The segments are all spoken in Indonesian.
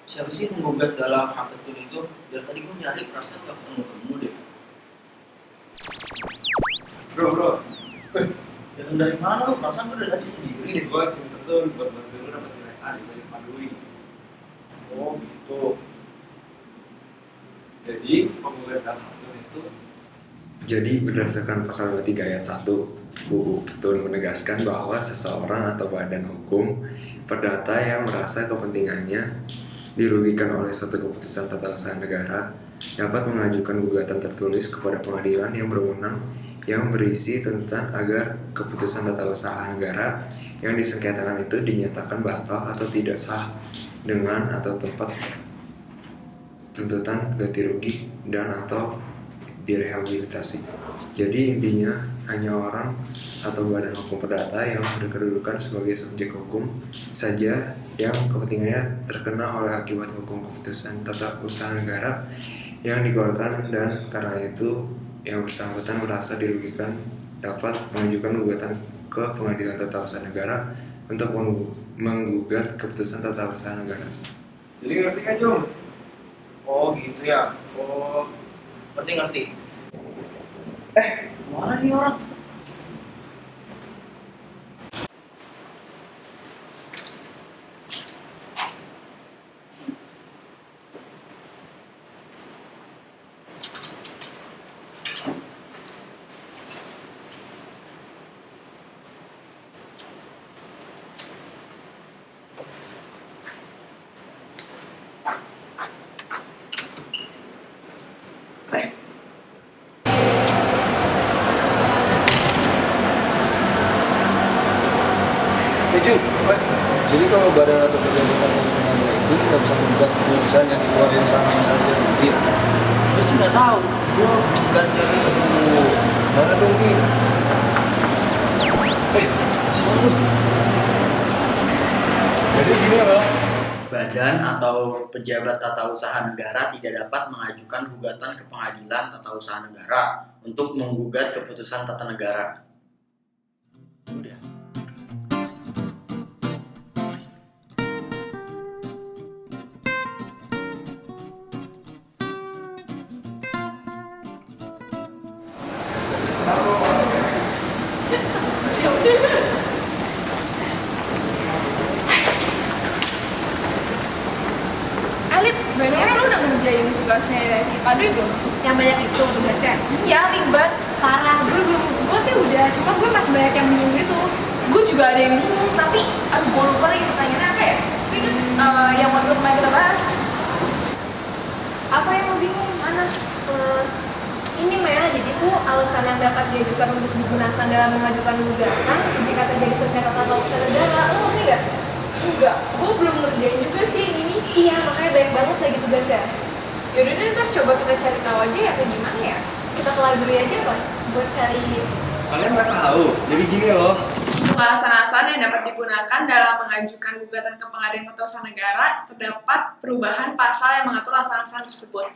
Siapa sih menggugat dalam hak betul itu? Dari tadi gue nyari perasaan gak ketemu-ketemu deh. Bro, eh, datang dari mana lu? Perasaan gue dari tadi sendiri deh. Gue cinta tuh buat bantu lu dapat nilai A di banyak Padui. Oh gitu. Jadi penggugat dalam hal itu. Jadi berdasarkan pasal 23 ayat 1 UU Petun menegaskan bahwa seseorang atau badan hukum perdata yang merasa kepentingannya dirugikan oleh suatu keputusan tata usaha negara dapat mengajukan gugatan tertulis kepada pengadilan yang berwenang yang berisi tuntutan agar keputusan tata usaha negara yang disengketakan itu dinyatakan batal atau tidak sah dengan atau tempat tuntutan ganti rugi dan atau direhabilitasi. Jadi intinya hanya orang atau badan hukum perdata yang berkedudukan sebagai subjek hukum saja yang kepentingannya terkena oleh akibat hukum keputusan tata usaha negara yang dikeluarkan, dan karena itu yang bersangkutan merasa dirugikan dapat mengajukan gugatan ke pengadilan tata usaha negara untuk menggugat keputusan tata usaha negara. Jadi ngerti kan Jom? Oh gitu ya. Oh, ngerti. Mana nih orang? Jadi kalau badan atau pejabat atau usaha itu tidak bisa membuat keputusan yang dikeluarkan sama instansi sendiri. Gue sih nggak tahu. Gue nggak cari ketemu. Mana dong nih? Siapa tuh? Jadi gini loh. Badan atau pejabat tata usaha negara tidak dapat mengajukan gugatan ke pengadilan tata usaha negara untuk menggugat keputusan tata negara. Udah. Alip, by the way lu udah ngerjain tugasnya si Padui belum? Yang banyak itu tugasnya. Iya, ribet. Parah, gue sih udah, cuma gue masih banyak yang bingung gitu. Gue juga ada yang bingung, tapi aduh gue lupa lagi pertanyaannya apa ya? Tapi kan yang waktu kemarin kita bahas. Apa yang lo bingung? Mana? Ini Mel, jadi tuh alasan yang dapat diajukan untuk digunakan dalam mengajukan gugatan jika terjadi sengketa tata usaha negara, lo ngerti nggak? Enggak, gue belum ngerjain juga sih yang ini. Iya, makanya banyak banget lagi tugasnya. Yaudah deh, ntar coba kita cari tahu aja ya atau gimana ya? Kita ke library aja pak, buat cari. Kalian nggak tahu. Jadi gini loh. Alasan-alasan yang dapat digunakan dalam mengajukan gugatan ke pengadilan tata usaha negara terdapat perubahan pasal yang mengatur alasan-alasan tersebut.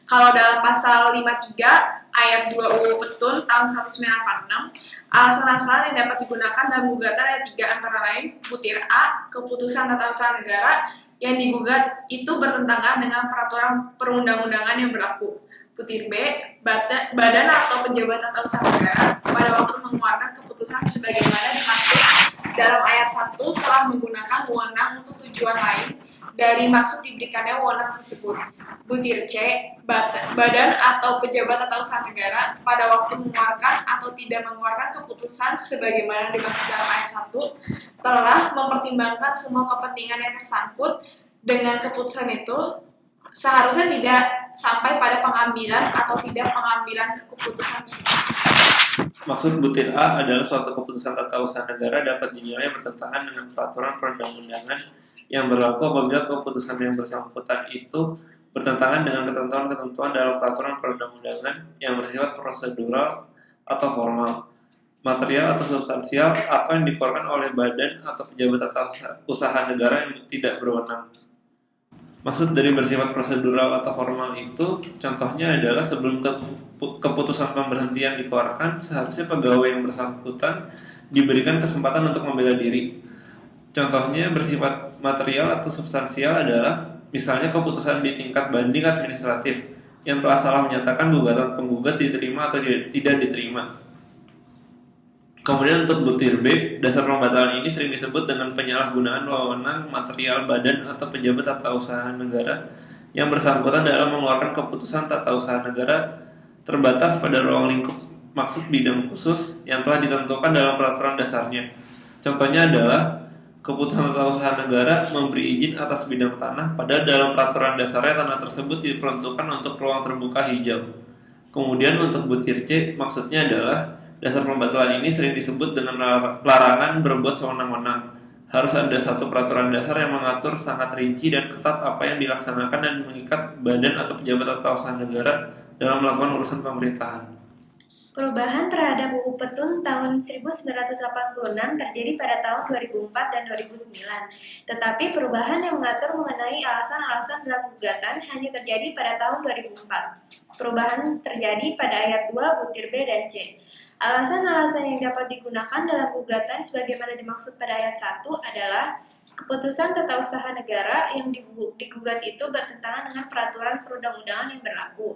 Kalau dalam pasal 53 ayat 2 UU Petun tahun 1986, alasan-alasan yang dapat digunakan dalam gugatan ada 3 antara lain: butir A, keputusan tata usaha negara yang digugat itu bertentangan dengan peraturan perundang-undangan yang berlaku. Butir B, badan atau pejabat tata usaha negara pada waktu mengeluarkan keputusan sebagaimana dimaksud dalam ayat 1 telah menggunakan wewenang untuk tujuan lain dari maksud diberikannya wewenang tersebut. Butir C, badan atau pejabat tata usaha negara pada waktu mengeluarkan atau tidak mengeluarkan keputusan sebagaimana dimaksud dalam ayat 1 telah mempertimbangkan semua kepentingan yang tersangkut dengan keputusan itu, seharusnya tidak sampai pada pengambilan atau tidak pengambilan keputusan tersebut. Maksud butir A adalah suatu keputusan tata usaha negara dapat dinilai bertentangan dengan peraturan perundang-undangan yang berlaku apabila keputusan yang bersangkutan itu bertentangan dengan ketentuan-ketentuan dalam peraturan perundang-undangan yang bersifat prosedural atau formal, material atau substansial, atau yang dikeluarkan oleh badan atau pejabat tata usaha negara yang tidak berwenang. Maksud dari bersifat prosedural atau formal itu, contohnya adalah sebelum keputusan pemberhentian dikeluarkan, seharusnya pegawai yang bersangkutan diberikan kesempatan untuk membela diri. Contohnya bersifat material atau substansial adalah misalnya keputusan di tingkat banding administratif yang telah salah menyatakan gugatan penggugat diterima atau tidak diterima. Kemudian untuk butir B, dasar pembatalan ini sering disebut dengan penyalahgunaan wewenang material badan atau pejabat tata usaha negara yang bersangkutan dalam mengeluarkan keputusan tata usaha negara terbatas pada ruang lingkup maksud bidang khusus yang telah ditentukan dalam peraturan dasarnya. Contohnya adalah keputusan tata usaha negara memberi izin atas bidang tanah pada dalam peraturan dasarnya tanah tersebut diperuntukkan untuk ruang terbuka hijau. Kemudian untuk butir C, maksudnya adalah dasar pembatalan ini sering disebut dengan larangan berbuat sewenang-wenang. Harus ada satu peraturan dasar yang mengatur sangat rinci dan ketat apa yang dilaksanakan dan mengikat badan atau pejabat tata usaha negara dalam melakukan urusan pemerintahan. Perubahan terhadap UU Petun tahun 1986 terjadi pada tahun 2004 dan 2009. Tetapi perubahan yang mengatur mengenai alasan-alasan dalam gugatan hanya terjadi pada tahun 2004. Perubahan terjadi pada ayat 2 butir B dan C. Alasan-alasan yang dapat digunakan dalam gugatan sebagaimana dimaksud pada ayat 1 adalah keputusan tata usaha negara yang digugat itu bertentangan dengan peraturan perundang-undangan yang berlaku.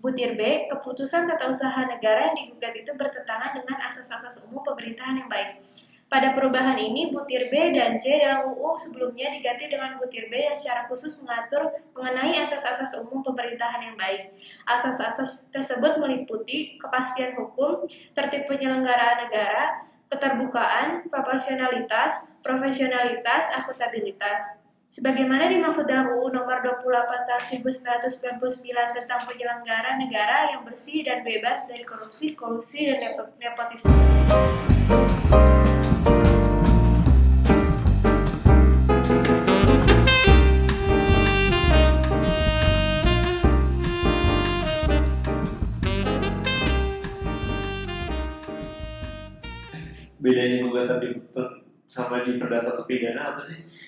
Butir B, keputusan tata usaha negara yang digugat itu bertentangan dengan asas-asas umum pemerintahan yang baik. Pada perubahan ini, butir B dan C dalam UU sebelumnya diganti dengan butir B yang secara khusus mengatur mengenai asas-asas umum pemerintahan yang baik. Asas-asas tersebut meliputi kepastian hukum, tertib penyelenggaraan negara, keterbukaan, proporsionalitas, profesionalitas, akuntabilitas. Sebagaimana dimaksud dalam UU Nomor 28 Tahun 1999 tentang penyelenggaraan negara yang bersih dan bebas dari korupsi, kolusi, dan nepotisme. Bedanya gugatan di petun sama di perdata atau pidana apa sih?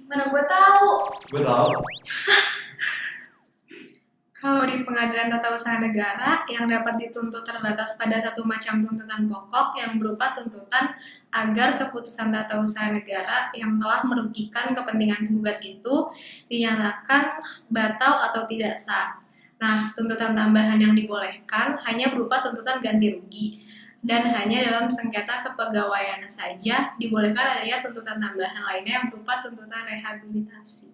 Mana gue tahu. Gue tau. Kalau di pengadilan tata usaha negara, yang dapat dituntut terbatas pada satu macam tuntutan pokok yang berupa tuntutan agar keputusan tata usaha negara yang telah merugikan kepentingan penggugat itu dinyatakan batal atau tidak sah. Nah, tuntutan tambahan yang dibolehkan hanya berupa tuntutan ganti rugi, dan hanya dalam sengketa kepegawaian saja dibolehkan adanya tuntutan tambahan lainnya yang berupa tuntutan rehabilitasi.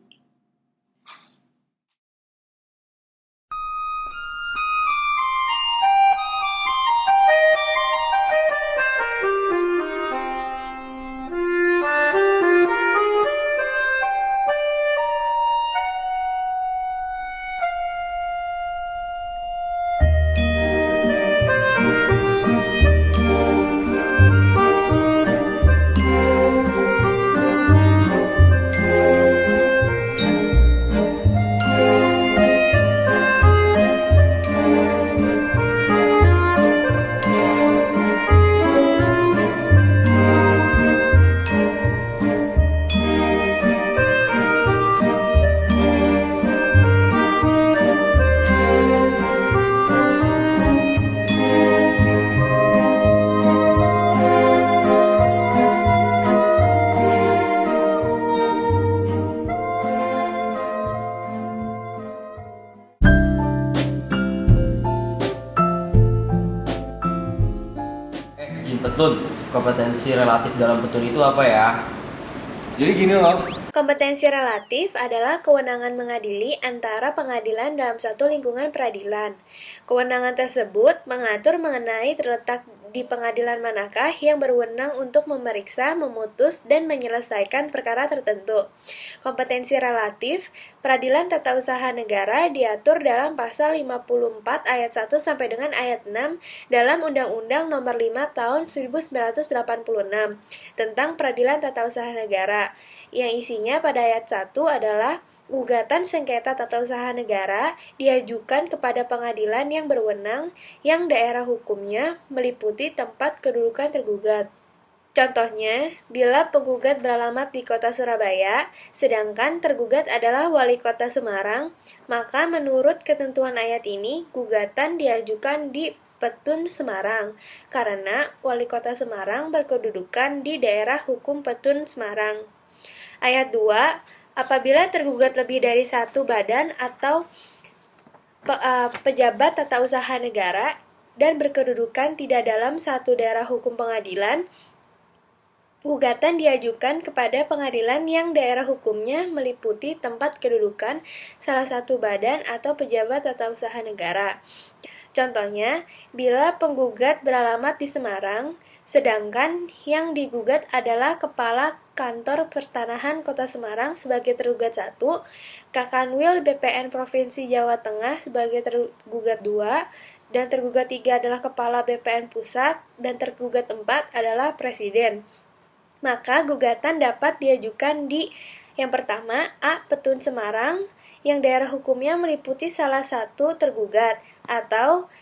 Petun, kompetensi relatif dalam petun itu apa ya? Jadi gini loh. Kompetensi relatif adalah kewenangan mengadili antara pengadilan dalam satu lingkungan peradilan. Kewenangan tersebut mengatur mengenai terletak di pengadilan manakah yang berwenang untuk memeriksa, memutus, dan menyelesaikan perkara tertentu. Kompetensi relatif, peradilan tata usaha negara diatur dalam pasal 54 ayat 1 sampai dengan ayat 6 dalam Undang-Undang Nomor 5 Tahun 1986 tentang peradilan tata usaha negara, yang isinya pada ayat 1 adalah gugatan sengketa tata usaha negara diajukan kepada pengadilan yang berwenang yang daerah hukumnya meliputi tempat kedudukan tergugat. Contohnya, bila penggugat beralamat di kota Surabaya, sedangkan tergugat adalah wali kota Semarang, maka menurut ketentuan ayat ini, gugatan diajukan di Petun Semarang, karena wali kota Semarang berkedudukan di daerah hukum Petun Semarang. Ayat 2, Apabila tergugat lebih dari satu badan atau pejabat tata usaha negara dan berkedudukan tidak dalam satu daerah hukum pengadilan, gugatan diajukan kepada pengadilan yang daerah hukumnya meliputi tempat kedudukan salah satu badan atau pejabat tata usaha negara. Contohnya, bila penggugat beralamat di Semarang, sedangkan yang digugat adalah Kepala Kantor Pertanahan Kota Semarang sebagai tergugat 1, Kakanwil BPN Provinsi Jawa Tengah sebagai tergugat 2, dan tergugat 3 adalah Kepala BPN Pusat, dan tergugat 4 adalah Presiden. Maka gugatan dapat diajukan di yang pertama, A. Petun Semarang, yang daerah hukumnya meliputi salah satu tergugat, atau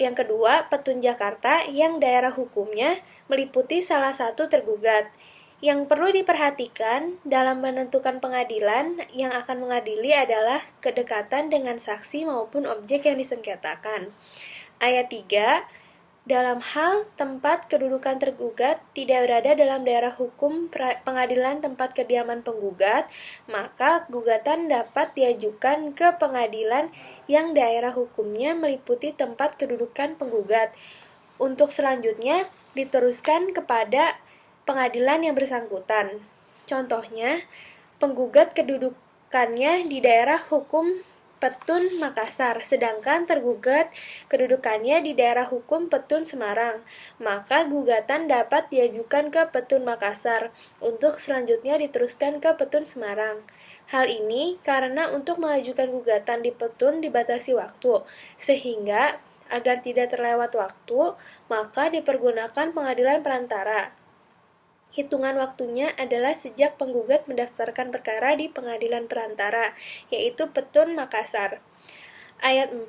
yang kedua, Petun Jakarta, yang daerah hukumnya meliputi salah satu tergugat. Yang perlu diperhatikan dalam menentukan pengadilan yang akan mengadili adalah kedekatan dengan saksi maupun objek yang disengketakan. Ayat 3, dalam hal tempat kedudukan tergugat tidak berada dalam daerah hukum pengadilan tempat kediaman penggugat, maka gugatan dapat diajukan ke pengadilan yang daerah hukumnya meliputi tempat kedudukan penggugat. Untuk selanjutnya diteruskan kepada pengadilan yang bersangkutan. Contohnya, penggugat kedudukannya di daerah hukum Petun Makassar, sedangkan tergugat kedudukannya di daerah hukum Petun Semarang, maka gugatan dapat diajukan ke Petun Makassar untuk selanjutnya diteruskan ke Petun Semarang. Hal ini karena untuk mengajukan gugatan di Petun dibatasi waktu, sehingga agar tidak terlewat waktu, maka dipergunakan pengadilan perantara. Hitungan waktunya adalah sejak penggugat mendaftarkan perkara di pengadilan perantara, yaitu Petun Makassar. Ayat 4,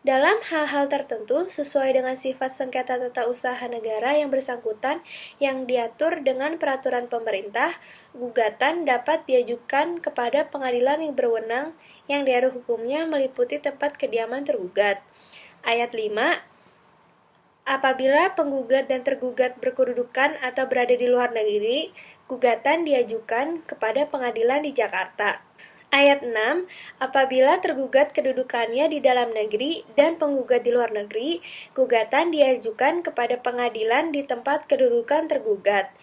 dalam hal-hal tertentu sesuai dengan sifat sengketa tata usaha negara yang bersangkutan yang diatur dengan peraturan pemerintah, gugatan dapat diajukan kepada pengadilan yang berwenang yang daerah hukumnya meliputi tempat kediaman tergugat. Ayat 5, apabila penggugat dan tergugat berkedudukan atau berada di luar negeri, gugatan diajukan kepada pengadilan di Jakarta. Ayat 6, apabila tergugat kedudukannya di dalam negeri dan penggugat di luar negeri, gugatan diajukan kepada pengadilan di tempat kedudukan tergugat.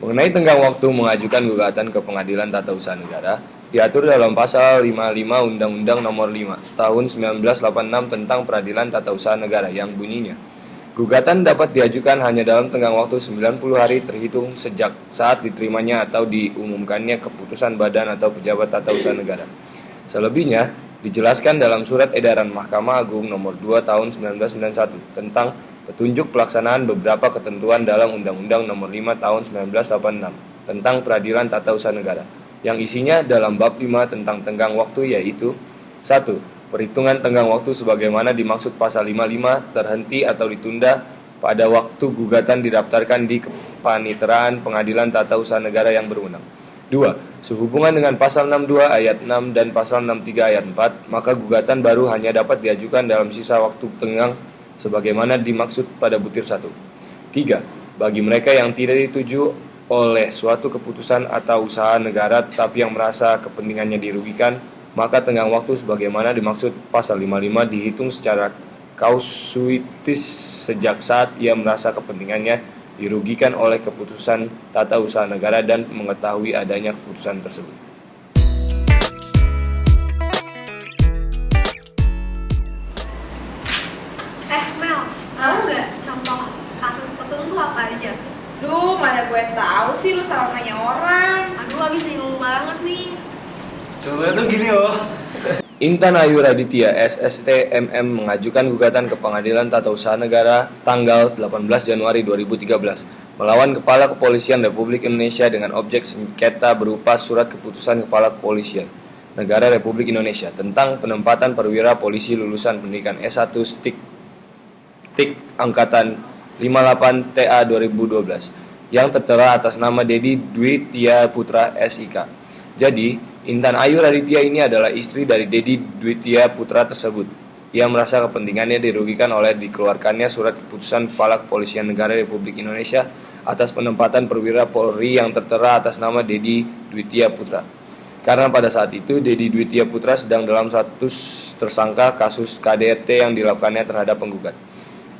Mengenai tenggang waktu mengajukan gugatan ke Pengadilan Tata Usaha Negara, diatur dalam Pasal 55 Undang-Undang Nomor 5 Tahun 1986 tentang Peradilan Tata Usaha Negara yang bunyinya, gugatan dapat diajukan hanya dalam tenggang waktu 90 hari terhitung sejak saat diterimanya atau diumumkannya keputusan badan atau pejabat tata usaha negara. Selebihnya, dijelaskan dalam Surat Edaran Mahkamah Agung Nomor 2 Tahun 1991 tentang petunjuk pelaksanaan beberapa ketentuan dalam Undang-Undang Nomor 5 Tahun 1986 tentang Peradilan Tata Usaha Negara, yang isinya dalam bab 5 tentang tenggang waktu, yaitu 1. Perhitungan tenggang waktu sebagaimana dimaksud pasal 55 terhenti atau ditunda pada waktu gugatan didaftarkan di kepaniteraan Pengadilan Tata Usaha Negara yang berwenang. 2. Sehubungan dengan pasal 62 ayat 6 dan pasal 63 ayat 4, maka gugatan baru hanya dapat diajukan dalam sisa waktu tenggang sebagaimana dimaksud pada butir 1. 3. Bagi mereka yang tidak dituju oleh suatu keputusan atau usaha negara tetapi yang merasa kepentingannya dirugikan, maka tenggang waktu sebagaimana dimaksud pasal 55 dihitung secara kausuitis sejak saat ia merasa kepentingannya dirugikan oleh keputusan tata usaha negara dan mengetahui adanya keputusan tersebut. Mel, tahu nggak contoh kasus petun tuh apa aja? Duh, mana gue tahu sih, lu salah nanya orang. Aduh, habis bingung banget nih. Contohnya tuh gini loh. Intan Ayu Raditya SST/MM mengajukan gugatan ke Pengadilan Tata Usaha Negara tanggal 18 Januari 2013 melawan Kepala Kepolisian Republik Indonesia dengan objek sengketa berupa surat keputusan Kepala Kepolisian Negara Republik Indonesia tentang penempatan perwira polisi lulusan pendidikan S1 TIK angkatan 58 TA 2012 yang tertera atas nama Dedi Dwi Tia Putra SIK. Jadi, Intan Ayu Raditya ini adalah istri dari Dedi Dwi Tia Putra tersebut. Ia merasa kepentingannya dirugikan oleh dikeluarkannya surat keputusan Kepala Kepolisian Negara Republik Indonesia atas penempatan perwira Polri yang tertera atas nama Dedi Dwitya Putra. Karena pada saat itu Dedi Dwitya Putra sedang dalam status tersangka kasus KDRT yang dilakukannya terhadap penggugat.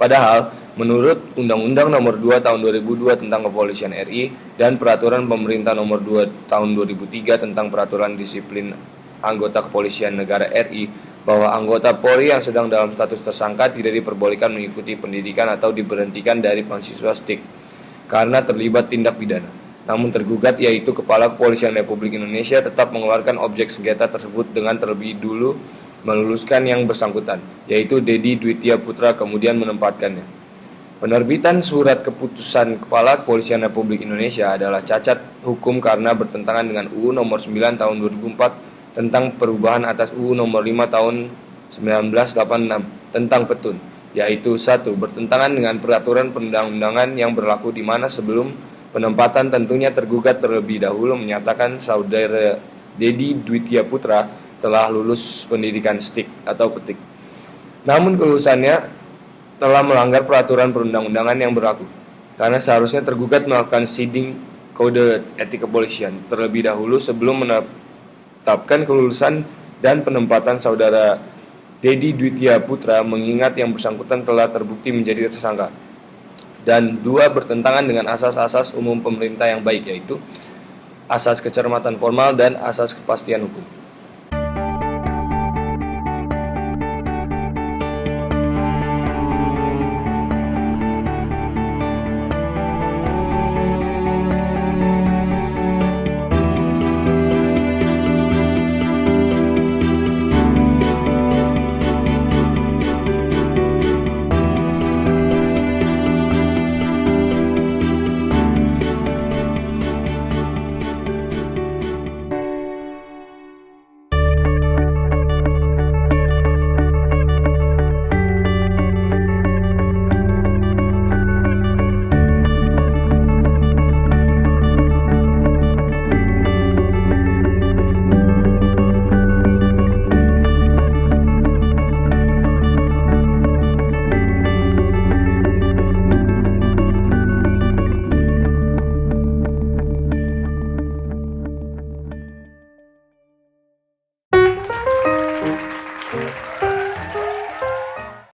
Padahal, menurut Undang-Undang Nomor 2 Tahun 2002 tentang Kepolisian RI dan Peraturan Pemerintah Nomor 2 Tahun 2003 tentang Peraturan Disiplin Anggota Kepolisian Negara RI, bahwa anggota Polri yang sedang dalam status tersangka tidak diperbolehkan mengikuti pendidikan atau diberhentikan dari mahasiswa STIK karena terlibat tindak pidana. Namun tergugat, yaitu Kepala Kepolisian Republik Indonesia, tetap mengeluarkan objek sengketa tersebut dengan terlebih dulu meluluskan yang bersangkutan, yaitu Dedi Dwitya Putra, kemudian menempatkannya. Penerbitan surat keputusan Kepala Kepolisian Republik Indonesia adalah cacat hukum karena bertentangan dengan UU Nomor 9 Tahun 2004 tentang perubahan atas UU Nomor 5 Tahun 1986 tentang Petun, yaitu 1. Bertentangan dengan peraturan perundang-undangan yang berlaku di mana sebelum penempatan tentunya tergugat terlebih dahulu menyatakan saudara Dedi Dwitya Putra telah lulus pendidikan STIK atau petik. Namun kelulusannya telah melanggar peraturan perundang-undangan yang berlaku, karena seharusnya tergugat melakukan siding kode etik kepolisian terlebih dahulu sebelum menetapkan kelulusan dan penempatan saudara Dedi Dwitya Putra, mengingat yang bersangkutan telah terbukti menjadi tersangka. Dan 2. Bertentangan dengan asas-asas umum pemerintah yang baik, yaitu asas kecermatan formal dan asas kepastian hukum.